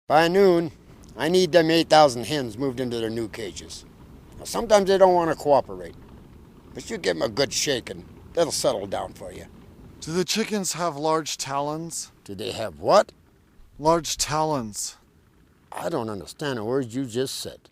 By noon, I need them 8,000 hens moved into their new cages. Now, sometimes they don't want to cooperate, but you give them a good shake and they'll settle down for you. Do the chickens have large talons? Do they have what? Large talons. I don't understand a word you just said.